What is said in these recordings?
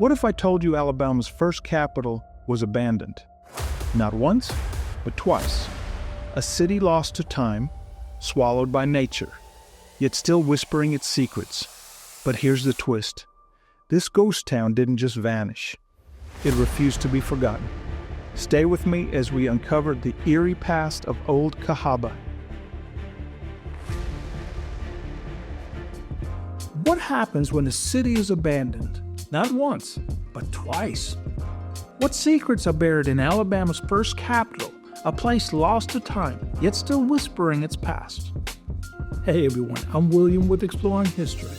What if I told you Alabama's first capital was abandoned? Not once, but twice. A city lost to time, swallowed by nature, yet still whispering its secrets. But here's the twist. This ghost town didn't just vanish. It refused to be forgotten. Stay with me as we uncover the eerie past of Old Cahaba. What happens when a city is abandoned? Not once, but twice. What secrets are buried in Alabama's first capital, a place lost to time, yet still whispering its past? Hey everyone, I'm William with Exploring History,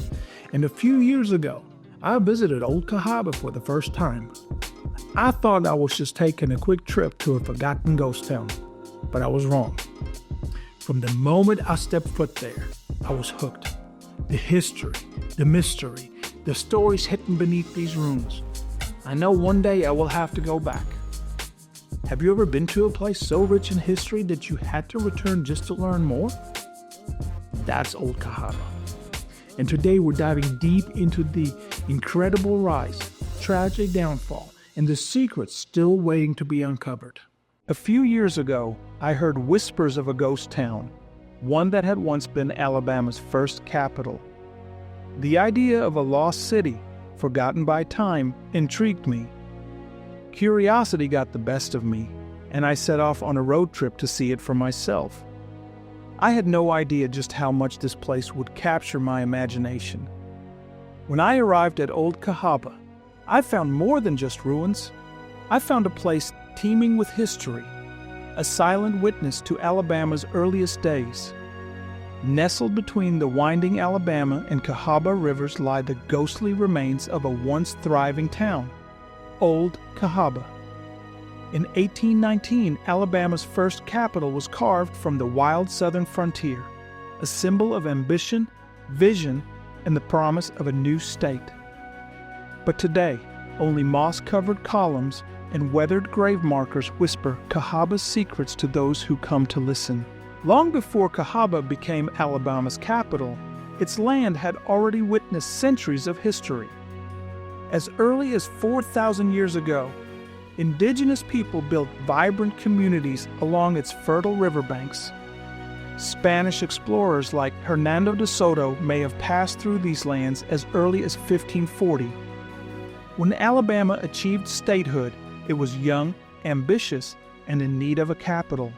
and a few years ago, I visited Old Cahaba for the first time. I thought I was just taking a quick trip to a forgotten ghost town, but I was wrong. From the moment I stepped foot there, I was hooked. The history, the mystery, the stories hidden beneath these ruins. I know one day I will have to go back. Have you ever been to a place so rich in history that you had to return just to learn more? That's Old Cahaba. And today we're diving deep into the incredible rise, tragic downfall, and the secrets still waiting to be uncovered. A few years ago, I heard whispers of a ghost town, one that had once been Alabama's first capital. The idea of a lost city, forgotten by time, intrigued me. Curiosity got the best of me, and I set off on a road trip to see it for myself. I had no idea just how much this place would capture my imagination. When I arrived at Old Cahaba, I found more than just ruins. I found a place teeming with history, a silent witness to Alabama's earliest days. Nestled between the winding Alabama and Cahaba Rivers lie the ghostly remains of a once thriving town, Old Cahaba. In 1819, Alabama's first capital was carved from the wild southern frontier, a symbol of ambition, vision, and the promise of a new state. But today, only moss-covered columns and weathered grave markers whisper Cahaba's secrets to those who come to listen. Long before Cahaba became Alabama's capital, its land had already witnessed centuries of history. As early as 4,000 years ago, indigenous people built vibrant communities along its fertile riverbanks. Spanish explorers like Hernando de Soto may have passed through these lands as early as 1540. When Alabama achieved statehood, it was young, ambitious, and in need of a capital.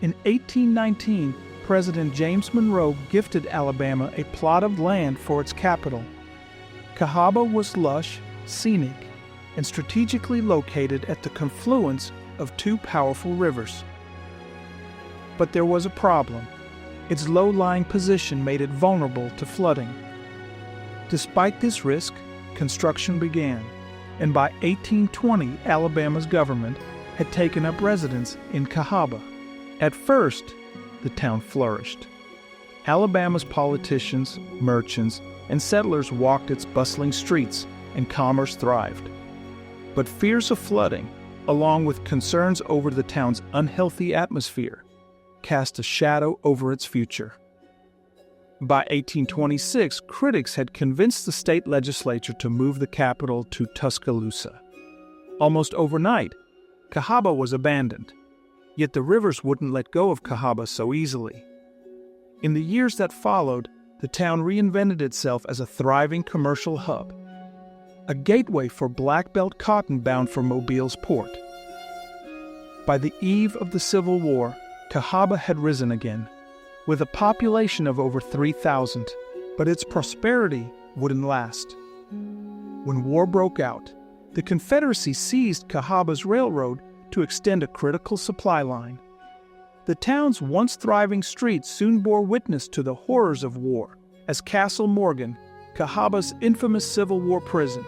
In 1819, President James Monroe gifted Alabama a plot of land for its capital. Cahaba was lush, scenic, and strategically located at the confluence of two powerful rivers. But there was a problem. Its low-lying position made it vulnerable to flooding. Despite this risk, construction began, and by 1820, Alabama's government had taken up residence in Cahaba. At first, the town flourished. Alabama's politicians, merchants, and settlers walked its bustling streets, and commerce thrived. But fears of flooding, along with concerns over the town's unhealthy atmosphere, cast a shadow over its future. By 1826, critics had convinced the state legislature to move the capital to Tuscaloosa. Almost overnight, Cahaba was abandoned. Yet the rivers wouldn't let go of Cahaba so easily. In the years that followed, the town reinvented itself as a thriving commercial hub, a gateway for black belt cotton bound for Mobile's port. By the eve of the Civil War, Cahaba had risen again, with a population of over 3,000, but its prosperity wouldn't last. When war broke out, the Confederacy seized Cahaba's railroad to extend a critical supply line. The town's once thriving streets soon bore witness to the horrors of war, as Castle Morgan, Cahaba's infamous Civil War prison,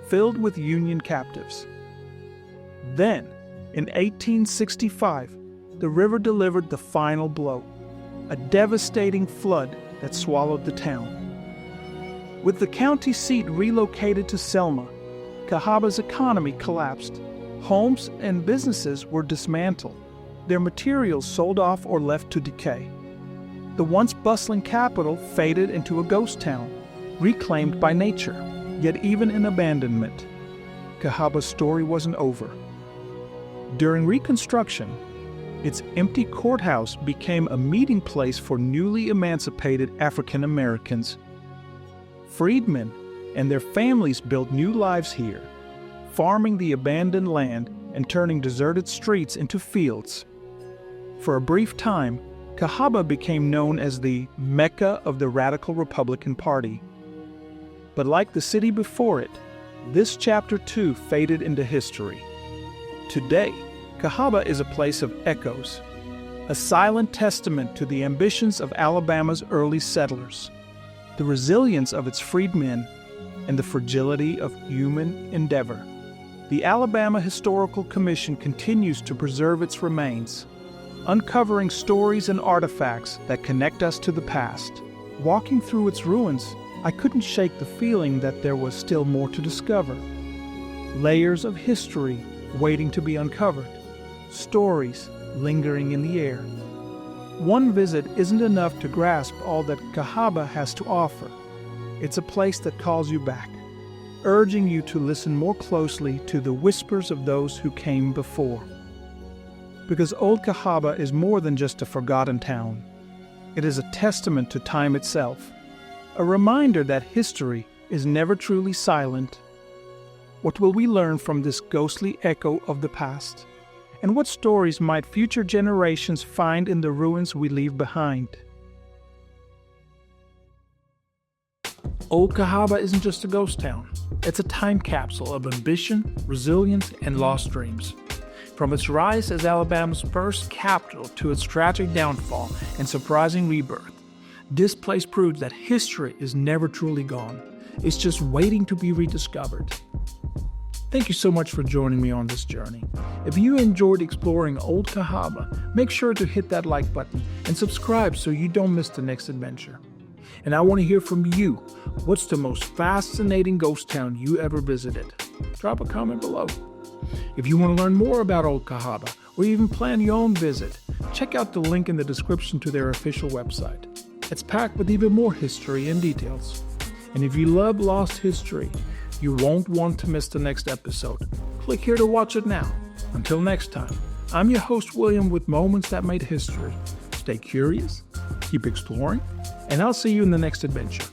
filled with Union captives. Then, in 1865, the river delivered the final blow, a devastating flood that swallowed the town. With the county seat relocated to Selma, Cahaba's economy collapsed. Homes and businesses were dismantled, their materials sold off or left to decay. The once bustling capital faded into a ghost town, reclaimed by nature. Yet even in abandonment, Cahaba's story wasn't over. During Reconstruction, its empty courthouse became a meeting place for newly emancipated African Americans. Freedmen and their families built new lives here, farming the abandoned land and turning deserted streets into fields. For a brief time, Cahaba became known as the Mecca of the Radical Republican Party. But like the city before it, this chapter too faded into history. Today, Cahaba is a place of echoes, a silent testament to the ambitions of Alabama's early settlers, the resilience of its freedmen, and the fragility of human endeavor. The Alabama Historical Commission continues to preserve its remains, uncovering stories and artifacts that connect us to the past. Walking through its ruins, I couldn't shake the feeling that there was still more to discover. Layers of history waiting to be uncovered, stories lingering in the air. One visit isn't enough to grasp all that Cahaba has to offer. It's a place that calls you back, urging you to listen more closely to the whispers of those who came before. Because Old Cahaba is more than just a forgotten town. It is a testament to time itself, a reminder that history is never truly silent. What will we learn from this ghostly echo of the past? And what stories might future generations find in the ruins we leave behind? Old Cahaba isn't just a ghost town. It's a time capsule of ambition, resilience, and lost dreams. From its rise as Alabama's first capital to its tragic downfall and surprising rebirth, this place proves that history is never truly gone. It's just waiting to be rediscovered. Thank you so much for joining me on this journey. If you enjoyed exploring Old Cahaba, make sure to hit that like button and subscribe so you don't miss the next adventure. And I want to hear from you. What's the most fascinating ghost town you ever visited? Drop a comment below. If you want to learn more about Old Cahaba or even plan your own visit, check out the link in the description to their official website. It's packed with even more history and details. And if you love lost history, you won't want to miss the next episode. Click here to watch it now. Until next time, I'm your host William with Moments That Made History. Stay curious, keep exploring, and I'll see you in the next adventure.